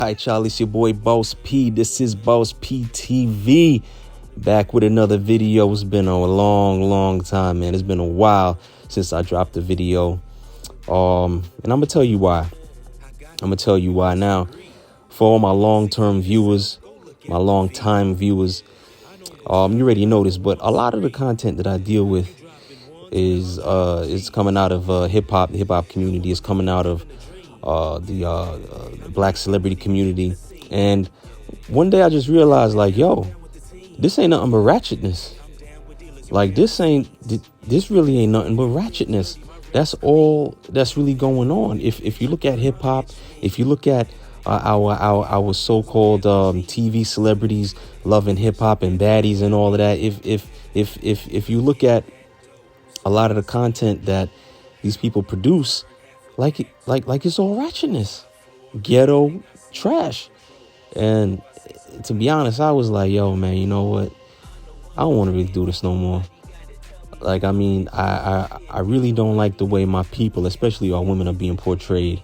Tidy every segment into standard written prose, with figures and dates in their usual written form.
Hi, Charlie, it's your boy Boss P. This is Boss P TV. Back with another video. It's been a long time, man. It's been a while since I dropped a video. And I'm gonna tell you why. Now, for all my long-term viewers, my long-time viewers, you already know this, but a lot of the content that I deal with is coming out of hip hop. The hip hop community is coming out of the black celebrity community. And one day I just realized, like, yo, this ain't nothing but ratchetness. Like, this really ain't nothing but ratchetness. That's all that's really going on. If you look at hip hop, if you look at our so-called TV celebrities loving hip hop and baddies and all of that, if you look at a lot of the content that these people produce, like it's all ratchetness, ghetto trash. And to be honest, I was like, yo, man, you know what? I don't want to really do this no more. Like, I mean, I really don't like the way my people, especially our women, are being portrayed.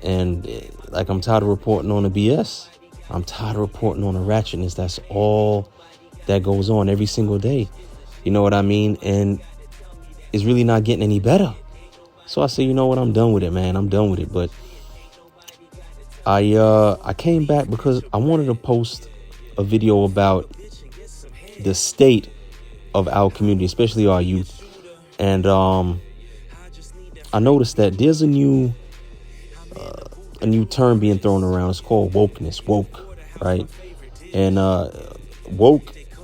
And like, I'm tired of reporting on the BS. I'm tired of reporting on the ratchetness. That's all that goes on every single day. You know what I mean? And it's really not getting any better. So I said, you know what? I'm done with it, man. I'm done with it. But I came back because I wanted to post a video about the state of our community, especially our youth. And I noticed that there's a new term being thrown around. It's called wokeness, woke, right? And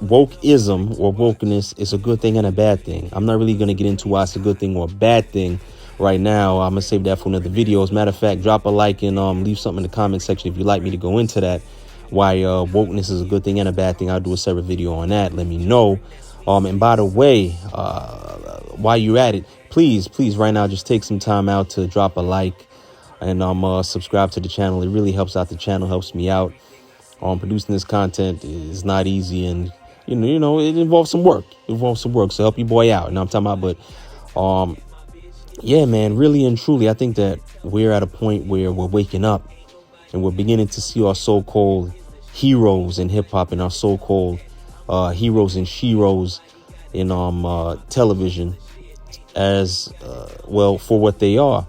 wokeism or wokeness is a good thing and a bad thing. I'm not really going to get into why it's a good thing or a bad thing right now. I'm gonna save that for another video. As a matter of fact, drop a like and leave something in the comment section if you'd like me to go into that, why wokeness is a good thing and a bad thing. I'll do a separate video on that. Let me know. And by the way, while you're at it, please right now, just take some time out to drop a like and subscribe to the channel. It really helps out the channel, helps me out. Producing this content is not easy, and you know it involves some work. So help your boy out. And I'm talking about, but yeah, man, really and truly, I think that we're at a point where we're waking up and we're beginning to see our so-called heroes in hip hop and our so-called heroes and sheroes in television as well for what they are.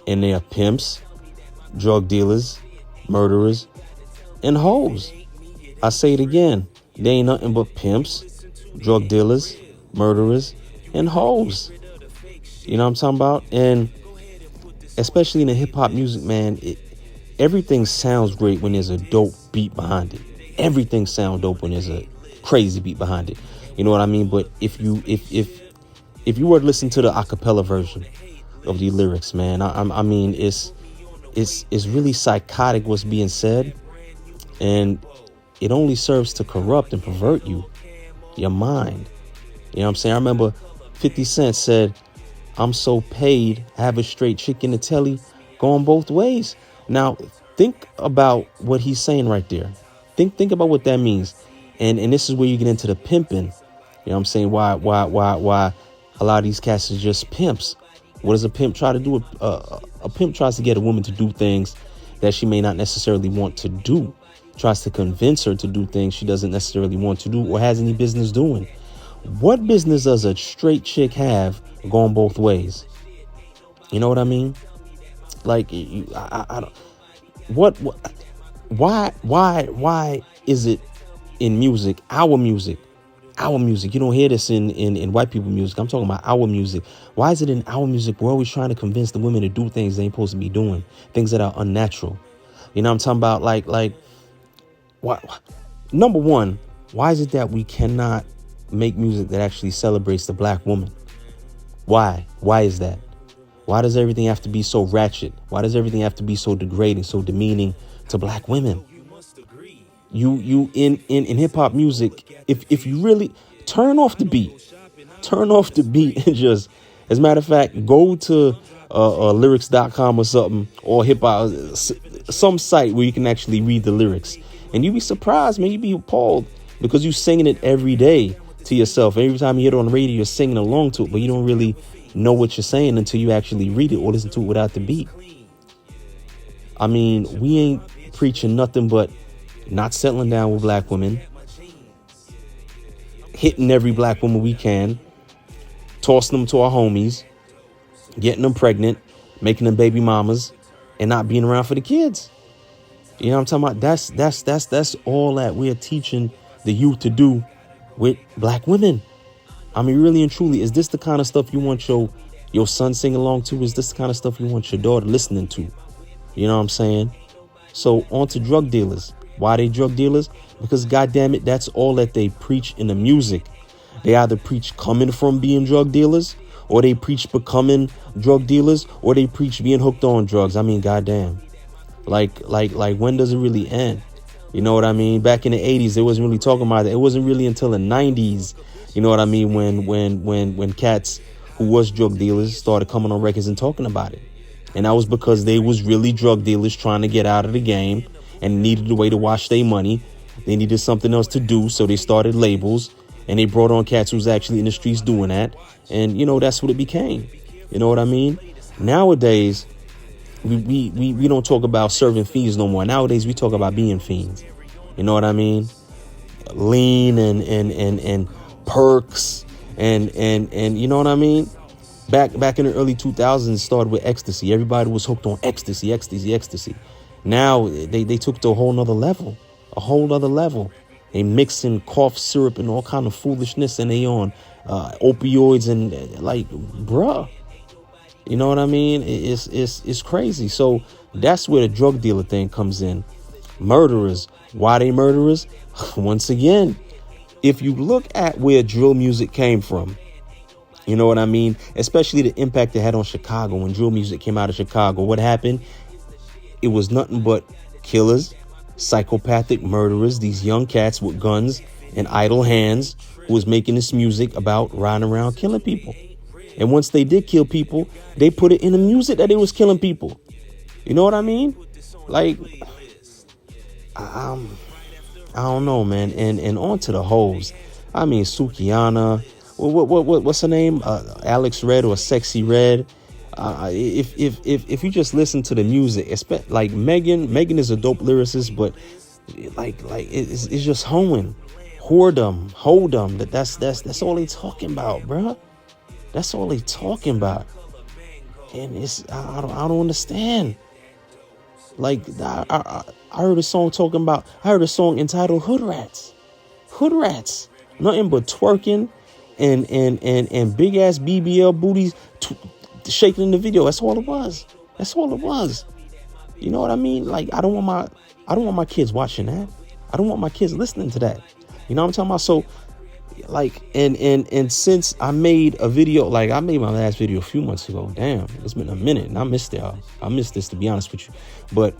And they are pimps, drug dealers, murderers, and hoes. I say it again. They ain't nothing but pimps, drug dealers, murderers, and hoes. You know what I'm talking about? And especially in the hip hop music, man, everything sounds great when there's a dope beat behind it. Everything sounds dope when there's a crazy beat behind it. You know what I mean? But if you were to listen to the acapella version of the lyrics, man, I mean, it's really psychotic what's being said, and it only serves to corrupt and pervert your mind. You know what I'm saying? I remember 50 Cent said, "I'm so paid, I have a straight chick in the telly going both ways." Now, think about what he's saying right there. Think about what that means. And this is where you get into the pimping. You know what I'm saying? Why a lot of these cats are just pimps. What does a pimp try to do? A pimp tries to get a woman to do things that she may not necessarily want to do. Tries to convince her to do things she doesn't necessarily want to do or has any business doing. What business does a straight chick have going both ways? You know what I mean? Like, I don't. Why is it in music, our music? You don't hear this in white people music. I'm talking about our music. Why is it in our music we're always trying to convince the women to do things they ain't supposed to be doing, things that are unnatural? You know what I'm talking about? Like, what? Number one, why is it that we cannot make music that actually celebrates the black woman? Why is that? Why does everything have to be so ratchet? Why does everything have to be so degrading, so demeaning to black women? You in hip hop music, if you really turn off the beat and just, as a matter of fact, go to lyrics.com or something, or hip hop, some site where you can actually read the lyrics, and you'd be surprised, man. You'd be appalled, because you're singing it every day to yourself. Every time you hear it on the radio, you're singing along to it, but you don't really know what you're saying until you actually read it or listen to it without the beat. I mean, we ain't preaching nothing but not settling down with black women, hitting every black woman we can, tossing them to our homies, getting them pregnant, making them baby mamas, and not being around for the kids. You know what I'm talking about? That's all that we're teaching the youth to do with black women. I mean, really and truly, is this the kind of stuff you want your son sing along to? Is this the kind of stuff you want your daughter listening to? You know what I'm saying? So on to drug dealers. Why they drug dealers? Because goddamn it, that's all that they preach in the music. They either preach coming from being drug dealers, or they preach becoming drug dealers, or they preach being hooked on drugs. I mean, goddamn. Like when does it really end? You know what I mean? Back in the 80s, they wasn't really talking about it. It wasn't really until the 90s, you know what I mean, when cats who was drug dealers started coming on records and talking about it. And that was because they was really drug dealers trying to get out of the game and needed a way to wash their money. They needed something else to do, so they started labels, and they brought on cats who was actually in the streets doing that. And, you know, that's what it became. You know what I mean? Nowadays, we don't talk about serving fiends no more. Nowadays, we talk about being fiends. You know what I mean? Lean and perks and you know what I mean? Back in the early 2000s, started with ecstasy. Everybody was hooked on ecstasy. Now they took to a whole nother level. They mixing cough syrup and all kind of foolishness, and they on opioids and like, bruh. You know what I mean? It's crazy. So that's where the drug dealer thing comes in. Murderers. Why they murderers? Once again, if you look at where drill music came from, you know what I mean? Especially the impact it had on Chicago when drill music came out of Chicago. What happened? It was nothing but killers, psychopathic murderers, these young cats with guns and idle hands who was making this music about riding around killing people. And once they did kill people, they put it in the music that they was killing people. You know what I mean? Like, I don't know, man. And on to the hoes. I mean, SUKIHANA. What's her name? Alex Red or Sexy Red. If you just listen to the music, like Megan is a dope lyricist, but like it's just hoeing, whoredom. That's all they talking about, bruh. That's all they talking about. And it's I don't understand. Like I heard a song entitled Hoodrats. Nothing but twerking and big ass BBL booties shaking in the video. That's all it was. You know what I mean? Like I don't want my kids watching that. I don't want my kids listening to that. You know what I'm talking about? So like and since I made a video, like I made my last video a few months ago. Damn, it's been a minute and I missed y'all. I missed this, to be honest with you. But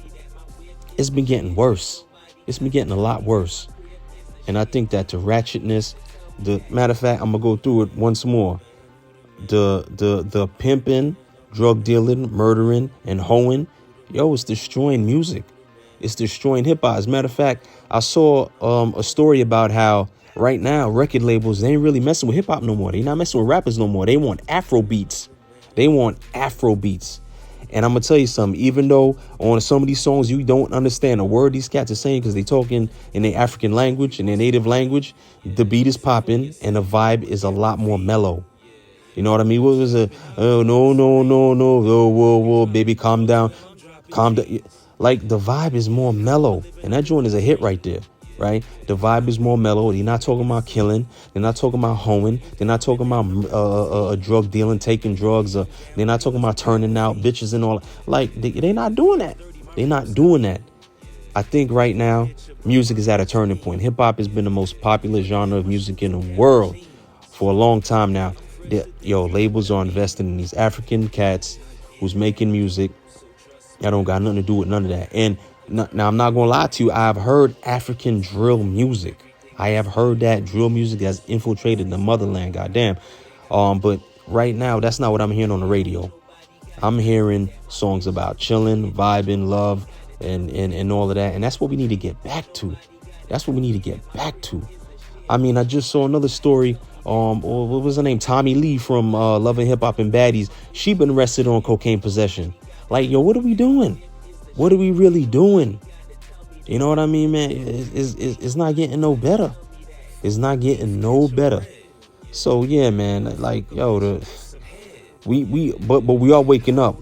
it's been getting worse. It's been getting a lot worse. And I think that the ratchetness, the matter of fact, I'm gonna go through it once more. The pimping, drug dealing, murdering, and hoeing, it's destroying music. It's destroying hip hop. As a matter of fact, I saw a story about how right now record labels, they ain't really messing with hip hop no more. They not messing with rappers no more. They want Afro beats. And I'm gonna tell you something. Even though on some of these songs you don't understand a word these cats are saying because they talking in their African language, in their native language, the beat is popping and the vibe is a lot more mellow. You know what I mean? What was it? Oh, no, whoa, baby, calm down. Like the vibe is more mellow, and that joint is a hit right there. Right? The vibe is more mellow. They're not talking about killing. They're not talking about hoeing. They're not talking about drug dealing, taking drugs. They're not talking about turning out bitches and all. Like, they're not doing that. They're not doing that. I think right now, music is at a turning point. Hip hop has been the most popular genre of music in the world for a long time now. Labels are investing in these African cats who's making music. That don't got nothing to do with none of that. And now, I'm not going to lie to you. I've heard African drill music. I have heard that drill music has infiltrated the motherland. Goddamn. But right now, that's not what I'm hearing on the radio. I'm hearing songs about chilling, vibing, love, and all of that. And that's what we need to get back to. I mean, I just saw another story. What was her name? Tommy Lee from Love and Hip Hop and Baddies. She been arrested on cocaine possession. Like, what are we doing? What are we really doing? You know what I mean, man? It's not getting no better. It's not getting no better. So yeah, man, like, yo, but we are waking up.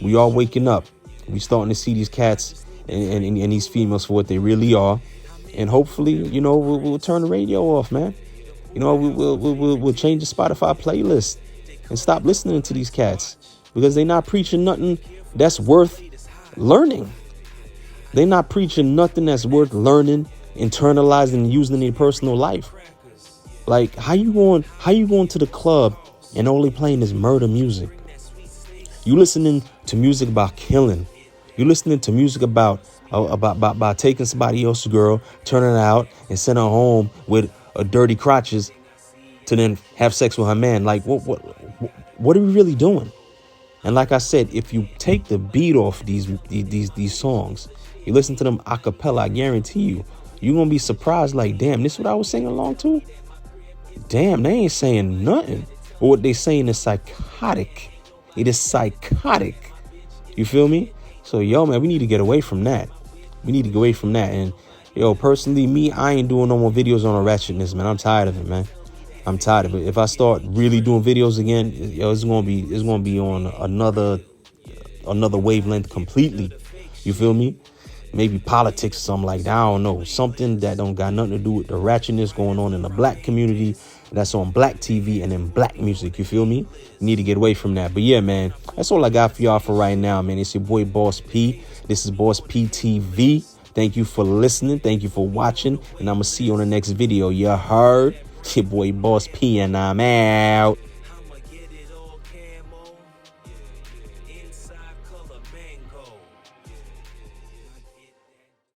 We are waking up. We starting to see these cats and these females for what they really are. And hopefully, you know, we'll turn the radio off, man. You know, we'll change the Spotify playlist and stop listening to these cats because they're not preaching nothing that's worth learning. They're not preaching nothing that's worth learning, internalizing, and using in your personal life. Like, how you going to the club and only playing this murder music? You listening to music about killing. You listening to music about taking somebody else's girl, turning her out, and sending her home with a dirty crotches to then have sex with her man. Like, what are we really doing? And like I said, if you take the beat off these songs, you listen to them a cappella, I guarantee you're gonna be surprised. Like, damn, this is what I was singing along to. Damn, they ain't saying nothing. Or what they saying is psychotic. It is psychotic. You feel me? So, yo, man, we need to get away from that. We need to get away from that. And, yo, personally, me, I ain't doing no more videos on the ratchetness, man. I'm tired of it, man. I'm tired of it. If I start really doing videos again, yo, it's gonna be on another wavelength completely. You feel me? Maybe politics or something like that. I don't know. Something that don't got nothing to do with the ratchetness going on in the black community. That's on black TV and in black music. You feel me? Need to get away from that. But yeah, man, that's all I got for y'all for right now, man. It's your boy Boss P. This is Boss P TV. Thank you for listening. Thank you for watching. And I'm going to see you on the next video. You heard? Your boy Boss P, and I'm out.